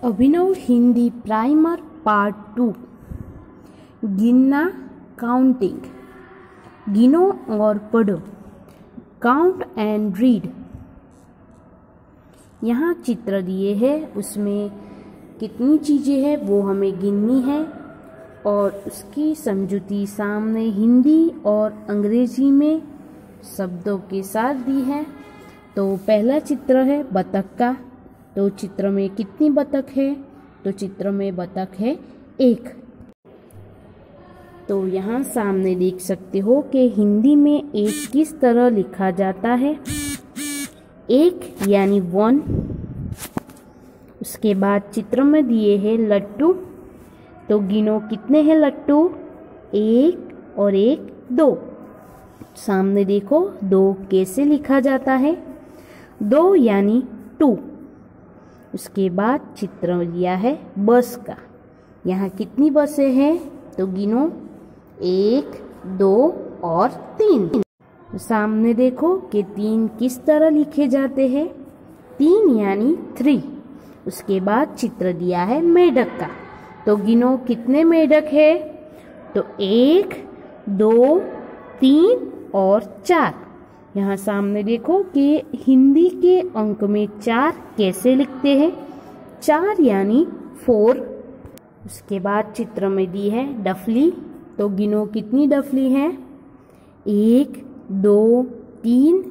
अभिनव Hindi primer part 2 गिनना counting. गिनो और पढ़ो, काउंट एंड रीड। यहाँ चित्र दिए हैं, उसमें कितनी चीज़ें हैं वो हमें गिननी है और उसकी समझूती सामने हिंदी और अंग्रेजी में शब्दों के साथ दी है। तो पहला चित्र है बतख का। तो चित्र में कितनी बतख है? तो चित्र में बतख है एक। तो यहाँ सामने देख सकते हो कि हिंदी में एक किस तरह लिखा जाता है। एक यानी 1। उसके बाद चित्र में दिए हैं लट्टू। तो गिनो कितने हैं लट्टू? 1 और 1 2। सामने देखो 2 कैसे लिखा जाता है? 2 यानी 2। उसके बाद चित्र दिया है बस का। यहाँ कितनी बसें हैं? तो गिनो 1 2 और 3। सामने देखो कि 3 किस तरह लिखे जाते हैं? 3 यानी 3। उसके बाद चित्र दिया है मेढक का। तो गिनो कितने मेढक है? तो 1 2 3 और 4। यहाँ सामने देखो कि हिंदी के अंक में 4 कैसे लिखते हैं? 4 यानी 4। उसके बाद चित्र में दी है डफली। तो गिनो कितनी डफली है? 1 2 3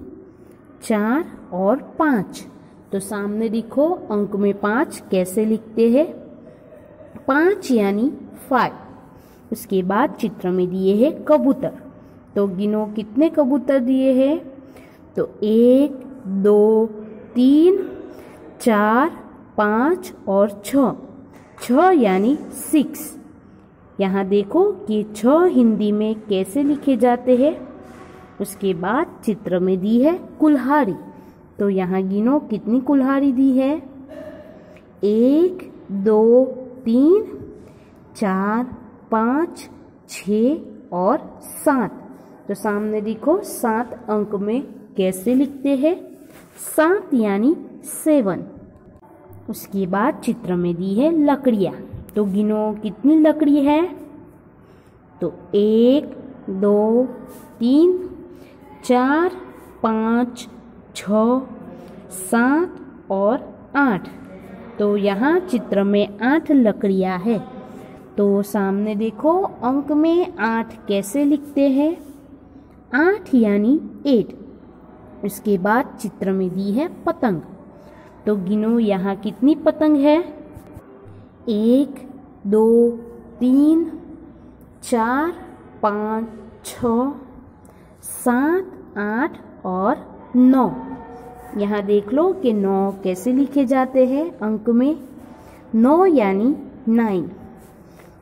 4 और 5। तो सामने देखो अंक में 5 कैसे लिखते हैं? 5 यानी 5। उसके बाद चित्र में दिए हैं कबूतर। तो गिनो कितने कबूतर दिए हैं? तो 1 2 3 4 5 और 6। 6 यानी 6। यहाँ देखो कि 6 हिंदी में कैसे लिखे जाते हैं। उसके बाद चित्र में दी है कुल्हाड़ी। तो यहाँ गिनो कितनी कुल्हाड़ी दी है? 1 2 3 4 5 6 और 7। तो सामने देखो 7 अंक में कैसे लिखते हैं? 7 यानी 7। उसके बाद चित्र में दी है लकड़ियाँ। तो गिनो कितनी लकड़ी है? तो 1 2 3 4 5 6 7 और 8। तो यहाँ चित्र में 8 लकड़ियाँ है। तो सामने देखो अंक में 8 कैसे लिखते हैं? 8 यानी 8। उसके बाद चित्र में दी है पतंग। तो गिनो यहाँ कितनी पतंग है? 1 2 3 4 5 6 7 8 और 9। यहाँ देख लो कि 9 कैसे लिखे जाते हैं अंक में? 9 यानी 9।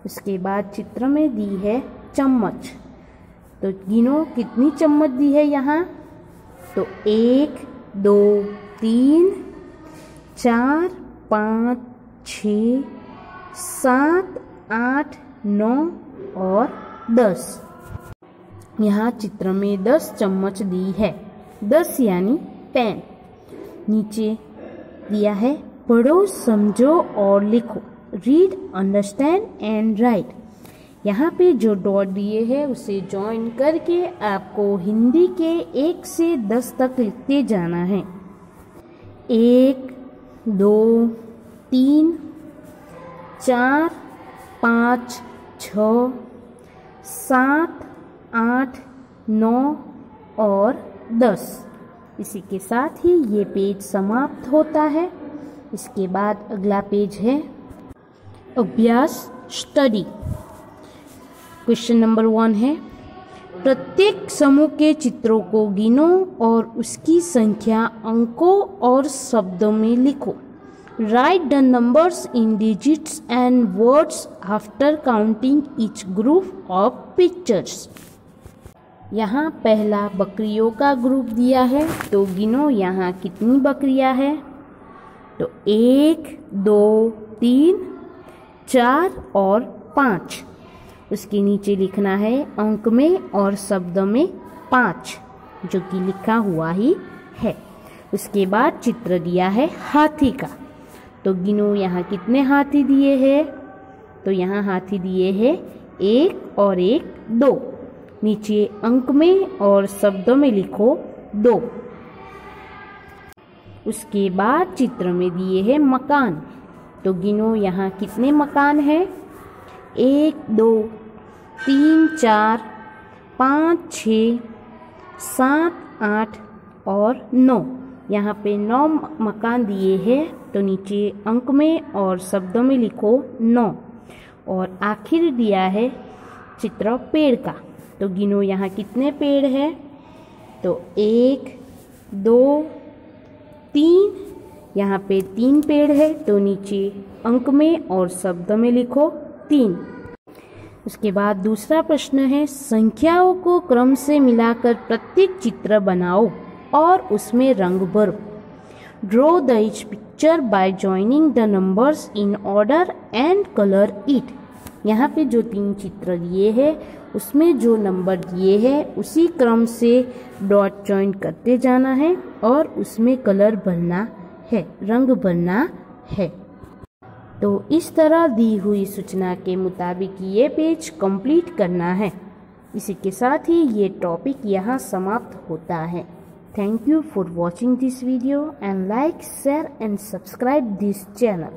उसके बाद चित्र में दी है चम्मच। तो गिनो कितनी चम्मच दी है यहाँ? तो 1 2 3 4 5 6 7 8 9 और 10। यहाँ चित्र में 10 चम्मच दी है। 10 यानी 10। नीचे दिया है पढ़ो, समझो और लिखो। Read, understand and right. यहाँ पे जो डॉट दिए हैं उसे ज्वाइन करके आपको हिंदी के 1 से 10 तक लिखते जाना है। 1 2 3 4 5 6 7 8 9 और 10। इसी के साथ ही ये पेज समाप्त होता है। इसके बाद अगला पेज है अभ्यास स्टडी। क्वेश्चन नंबर 1 है, प्रत्येक समूह के चित्रों को गिनो और उसकी संख्या अंकों और शब्दों में लिखो। Right the numbers in digits and words after counting each group of pictures. यहाँ पहला बकरियों का ग्रुप दिया है। तो गिनो यहाँ कितनी बकरियाँ हैं? तो 1 2 3 4 और 5। उसके नीचे लिखना है अंक में और शब्द में 5, जो कि लिखा हुआ ही है। उसके बाद चित्र दिया है हाथी का। तो गिनो यहाँ कितने हाथी दिए हैं। तो यहाँ हाथी दिए हैं 1 और 1 2। नीचे अंक में और शब्दों में लिखो 2। उसके बाद चित्र में दिए हैं मकान। तो गिनो यहाँ कितने मकान हैं। 1 2 3 4 5 6 7 8 और 9। यहाँ पे 9 मकान दिए हैं। तो नीचे अंक में और शब्दों में लिखो 9। और आखिर दिया है चित्र पेड़ का। तो गिनो यहाँ कितने पेड़ हैं। तो 1 2 3। यहाँ पे 3 पेड़ है। तो नीचे अंक में और शब्दों में लिखो 3। उसके बाद दूसरा प्रश्न है, संख्याओं को क्रम से मिलाकर प्रत्येक चित्र बनाओ और उसमें रंग भरो। Draw the each picture bye joining the numbers in order and colour it. यहाँ पे जो 3 चित्र दिए हैं उसमें जो नंबर दिए हैं उसी क्रम से डॉट जॉइन करते जाना है और उसमें कलर भरना है, रंग भरना है। तो इस तरह दी हुई सूचना के मुताबिक ये पेज कंप्लीट करना है। इसी के साथ ही ये टॉपिक यहाँ समाप्त होता है। Thank you for watching this video and like, share and subscribe this channel.